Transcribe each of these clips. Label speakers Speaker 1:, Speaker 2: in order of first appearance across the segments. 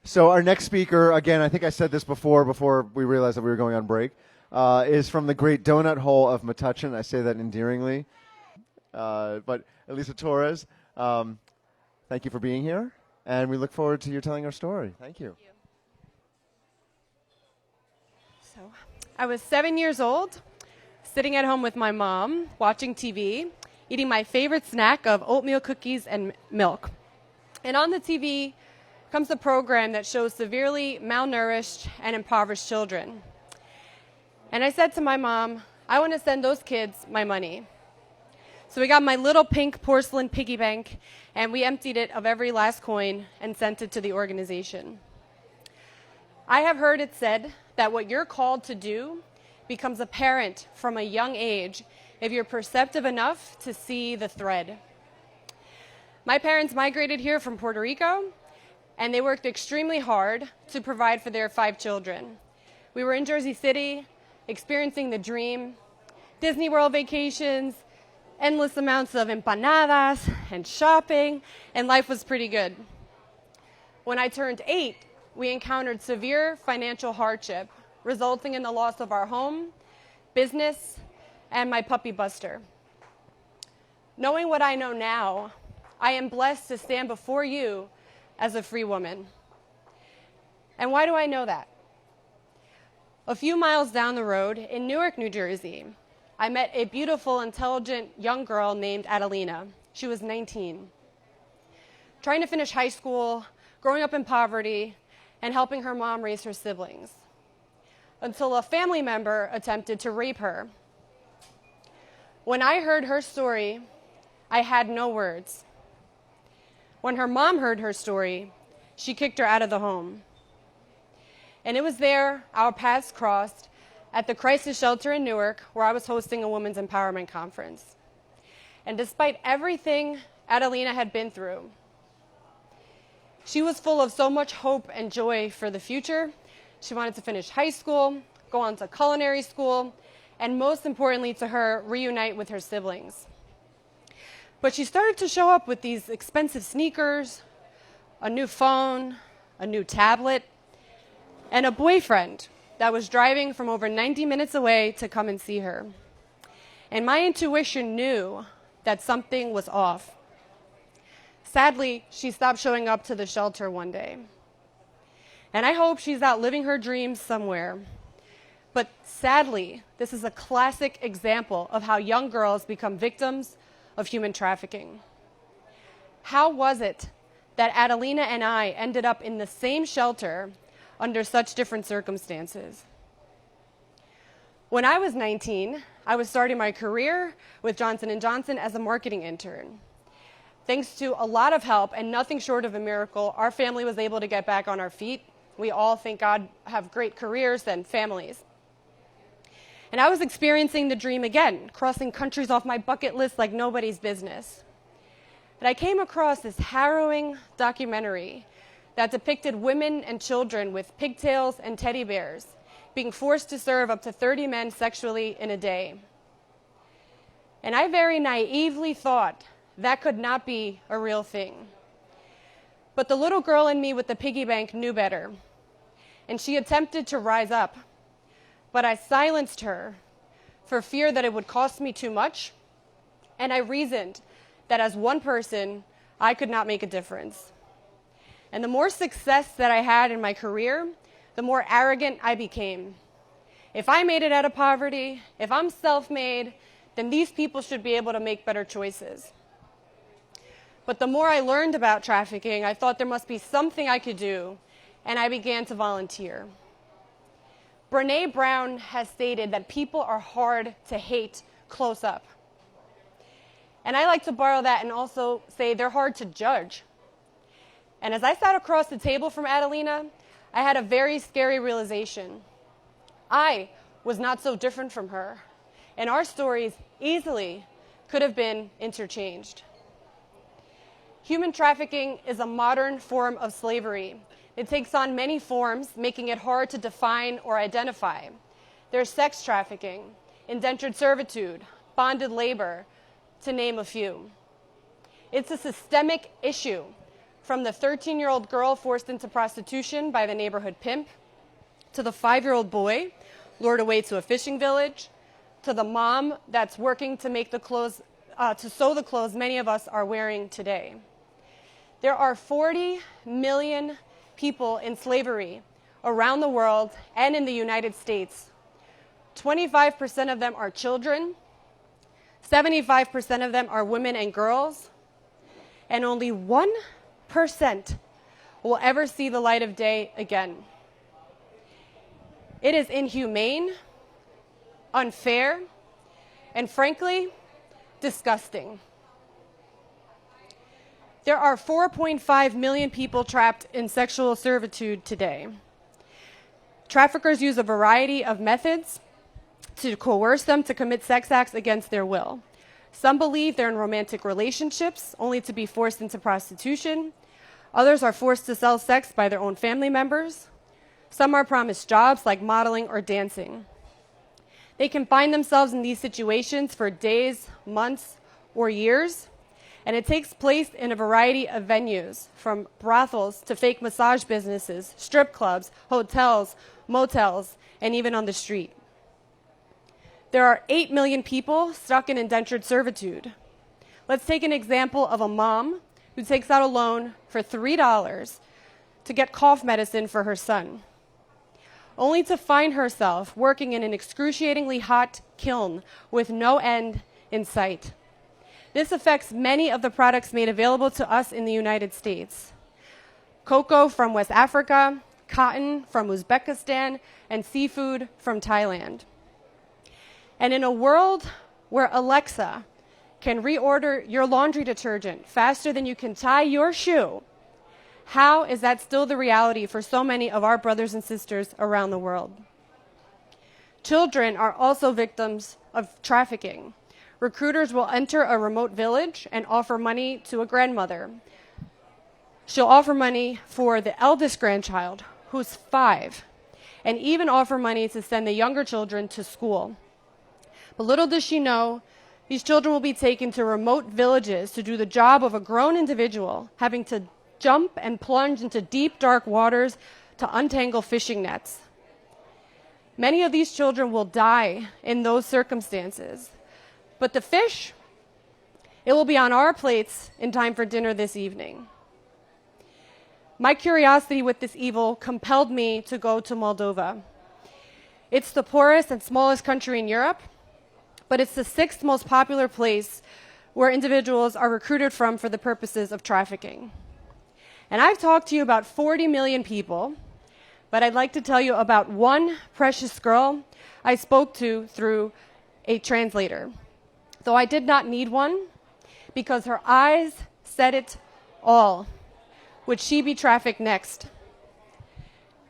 Speaker 1: So our next speaker, again, I think I said this before we realized that we were going on break, is from the great donut hole of Metuchen. I say that endearingly. But Elisa Torres, thank you for being here, and we look forward to you telling our story. Thank you.
Speaker 2: So, I was 7 years old, sitting at home with my mom, watching TV, eating my favorite snack of oatmeal cookies and milk. And on the TV comes a program that shows severely malnourished and impoverished children. And I said to my mom, I want to send those kids my money. So we got my little pink porcelain piggy bank, and we emptied it of every last coin and sent it to the organization. I have heard it said that what you're called to do becomes apparent from a young age if you're perceptive enough to see the thread. My parents migrated here from Puerto Rico, and they worked extremely hard to provide for their 5 children. We were in Jersey City, experiencing the dream, Disney World vacations, endless amounts of empanadas and shopping, and life was pretty good. When I turned 8, we encountered severe financial hardship, resulting in the loss of our home, business, and my puppy Buster. Knowing what I know now, I am blessed to stand before you as a free woman. And why do I know that? A few miles down the road in Newark, New Jersey, I met a beautiful, intelligent young girl named Adelina. She was 19. Trying to finish high school, growing up in poverty, and helping her mom raise her siblings, until a family member attempted to rape her. When I heard her story, I had no words. When her mom heard her story, she kicked her out of the home. And it was there our paths crossed at the crisis shelter in Newark, where I was hosting a women's empowerment conference. And despite everything Adelina had been through, she was full of so much hope and joy for the future. She wanted to finish high school, go on to culinary school, and most importantly to her, reunite with her siblings. But she started to show up with these expensive sneakers, a new phone, a new tablet, and a boyfriend that was driving from over 90 minutes away to come and see her. And my intuition knew that something was off. Sadly, she stopped showing up to the shelter one day. And I hope she's out living her dreams somewhere. But sadly, this is a classic example of how young girls become victims of human trafficking. How was it that Adelina and I ended up in the same shelter under such different circumstances? When I was 19, I was starting my career with Johnson & Johnson as a marketing intern. Thanks to a lot of help and nothing short of a miracle, our family was able to get back on our feet. We all, thank God, have great careers and families. And I was experiencing the dream again, crossing countries off my bucket list like nobody's business. And I came across this harrowing documentary that depicted women and children with pigtails and teddy bears being forced to serve up to 30 men sexually in a day. And I very naively thought that could not be a real thing. But the little girl in me with the piggy bank knew better, and she attempted to rise up. But I silenced her for fear that it would cost me too much, and I reasoned that as one person, I could not make a difference. And the more success that I had in my career, the more arrogant I became. If I made it out of poverty, if I'm self-made, then these people should be able to make better choices. But the more I learned about trafficking, I thought there must be something I could do, and I began to volunteer. Brené Brown has stated that people are hard to hate close up. And I like to borrow that and also say they're hard to judge. And as I sat across the table from Adelina, I had a very scary realization. I was not so different from her, and our stories easily could have been interchanged. Human trafficking is a modern form of slavery. It takes on many forms, making it hard to define or identify. There's sex trafficking, indentured servitude, bonded labor, to name a few. It's a systemic issue from the 13-year-old girl forced into prostitution by the neighborhood pimp, to the 5-year-old boy lured away to a fishing village, to the mom that's working to make the clothes, to sew the clothes many of us are wearing today. There are 40 million people in slavery around the world and in the United States. 25% of them are children, 75% of them are women and girls, and only 1% will ever see the light of day again. It is inhumane, unfair, and frankly, disgusting. There are 4.5 million people trapped in sexual servitude today. Traffickers use a variety of methods to coerce them to commit sex acts against their will. Some believe they're in romantic relationships, only to be forced into prostitution. Others are forced to sell sex by their own family members. Some are promised jobs like modeling or dancing. They can find themselves in these situations for days, months, or years, and it takes place in a variety of venues, from brothels to fake massage businesses, strip clubs, hotels, motels, and even on the street. There are 8 million people stuck in indentured servitude. Let's take an example of a mom who takes out a loan for $3 to get cough medicine for her son, only to find herself working in an excruciatingly hot kiln with no end in sight. This affects many of the products made available to us in the United States. Cocoa from West Africa, cotton from Uzbekistan, and seafood from Thailand. And in a world where Alexa can reorder your laundry detergent faster than you can tie your shoe, how is that still the reality for so many of our brothers and sisters around the world? Children are also victims of trafficking. Recruiters will enter a remote village and offer money to a grandmother. She'll offer money for the eldest grandchild, who's 5, and even offer money to send the younger children to school. But little does she know, these children will be taken to remote villages to do the job of a grown individual, having to jump and plunge into deep, dark waters to untangle fishing nets. Many of these children will die in those circumstances. But the fish, it will be on our plates in time for dinner this evening. My curiosity with this evil compelled me to go to Moldova. It's the poorest and smallest country in Europe, but it's the 6th most popular place where individuals are recruited from for the purposes of trafficking. And I've talked to you about 40 million people, but I'd like to tell you about one precious girl I spoke to through a translator. Though I did not need one, because her eyes said it all. Would she be trafficked next?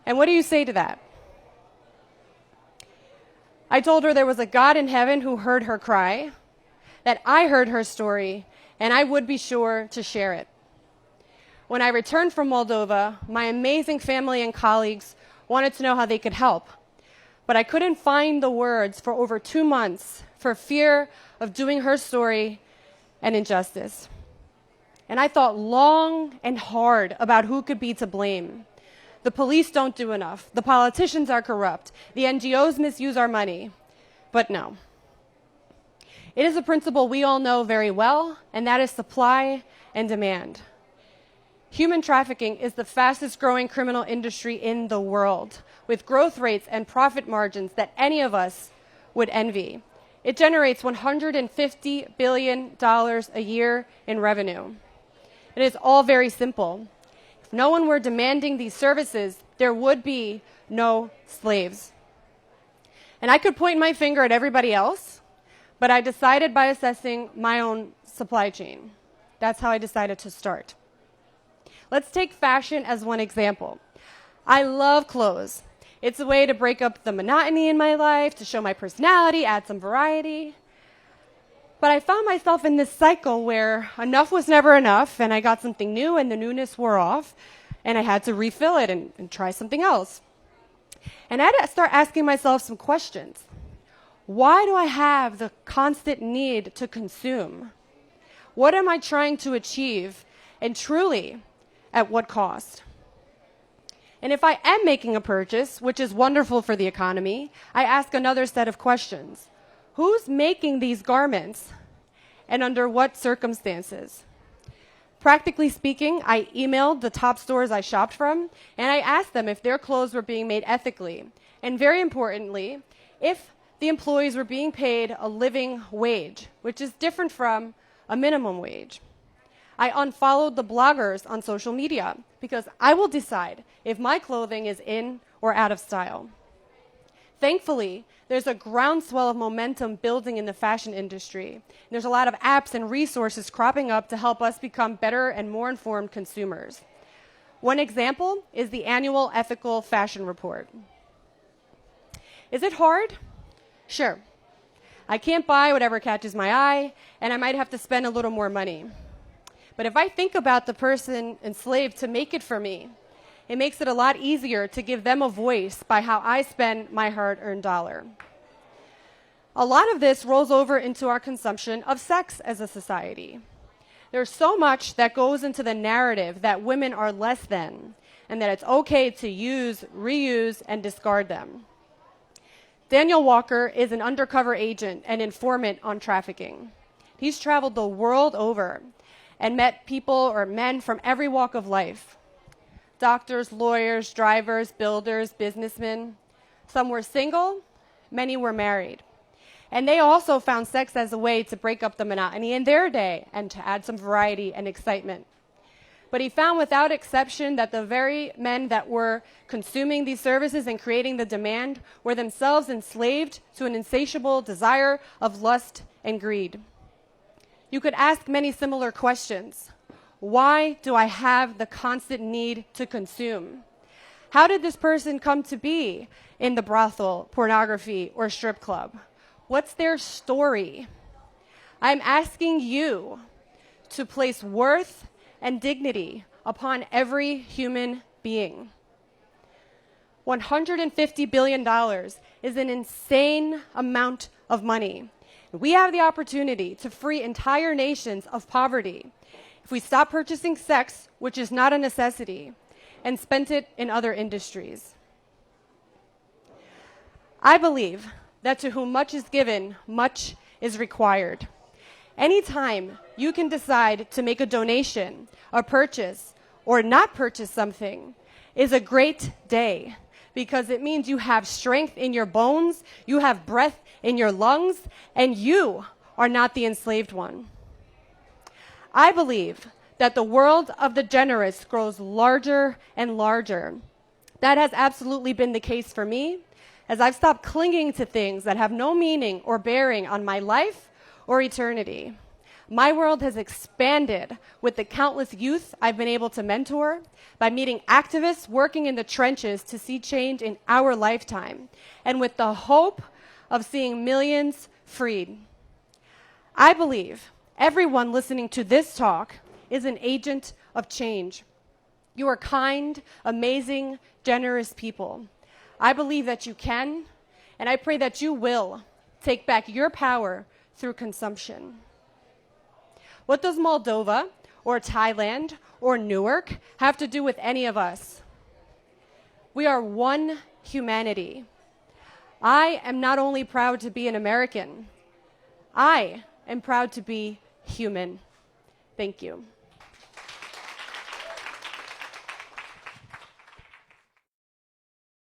Speaker 2: And what do you say to that? I told her there was a God in heaven who heard her cry, that I heard her story, and I would be sure to share it. When I returned from Moldova, my amazing family and colleagues wanted to know how they could help. But I couldn't find the words for over 2 months for fear of doing her story an injustice. And I thought long and hard about who could be to blame. The police don't do enough. The politicians are corrupt. The NGOs misuse our money. But no. It is a principle we all know very well, and that is supply and demand. Human trafficking is the fastest growing criminal industry in the world, with growth rates and profit margins that any of us would envy. It generates $150 billion a year in revenue. It is all very simple. If no one were demanding these services, there would be no slaves. And I could point my finger at everybody else, but I decided by assessing my own supply chain. That's how I decided to start. Let's take fashion as one example. I love clothes. It's a way to break up the monotony in my life, to show my personality, add some variety. But I found myself in this cycle where enough was never enough, and I got something new, and the newness wore off, and I had to refill it and try something else. And I had to start asking myself some questions. Why do I have the constant need to consume? What am I trying to achieve? And truly, at what cost? And if I am making a purchase, which is wonderful for the economy, I ask another set of questions. Who's making these garments and under what circumstances? Practically speaking, I emailed the top stores I shopped from, and I asked them if their clothes were being made ethically, and very importantly, if the employees were being paid a living wage, which is different from a minimum wage. I unfollowed the bloggers on social media because I will decide if my clothing is in or out of style. Thankfully, there's a groundswell of momentum building in the fashion industry. There's a lot of apps and resources cropping up to help us become better and more informed consumers. One example is the annual Ethical Fashion Report. Is it hard? Sure. I can't buy whatever catches my eye, and I might have to spend a little more money. But if I think about the person enslaved to make it for me, it makes it a lot easier to give them a voice by how I spend my hard-earned dollar. A lot of this rolls over into our consumption of sex as a society. There's so much that goes into the narrative that women are less than, and that it's okay to use, reuse, and discard them. Daniel Walker is an undercover agent and informant on trafficking. He's traveled the world over and met people or men from every walk of life. Doctors, lawyers, drivers, builders, businessmen. Some were single, many were married. And they also found sex as a way to break up the monotony in their day and to add some variety and excitement. But he found without exception that the very men that were consuming these services and creating the demand were themselves enslaved to an insatiable desire of lust and greed. You could ask many similar questions. Why do I have the constant need to consume? How did this person come to be in the brothel, pornography, or strip club? What's their story? I'm asking you to place worth and dignity upon every human being. $150 billion is an insane amount of money. We have the opportunity to free entire nations of poverty if we stop purchasing sex, which is not a necessity, and spent it in other industries. I believe that to whom much is given, much is required. Anytime you can decide to make a donation, a purchase, or not purchase something is a great day because it means you have strength in your bones, you have breath in your lungs, and you are not the enslaved one. I believe that the world of the generous grows larger and larger. That has absolutely been the case for me, as I've stopped clinging to things that have no meaning or bearing on my life or eternity. My world has expanded with the countless youth I've been able to mentor, by meeting activists working in the trenches to see change in our lifetime, and with the hope of seeing millions freed. I believe everyone listening to this talk is an agent of change. You are kind, amazing, generous people. I believe that you can, and I pray that you will take back your power through consumption. What does Moldova or Thailand or Newark have to do with any of us? We are one humanity. I am not only proud to be an American, I am proud to be human. Thank you.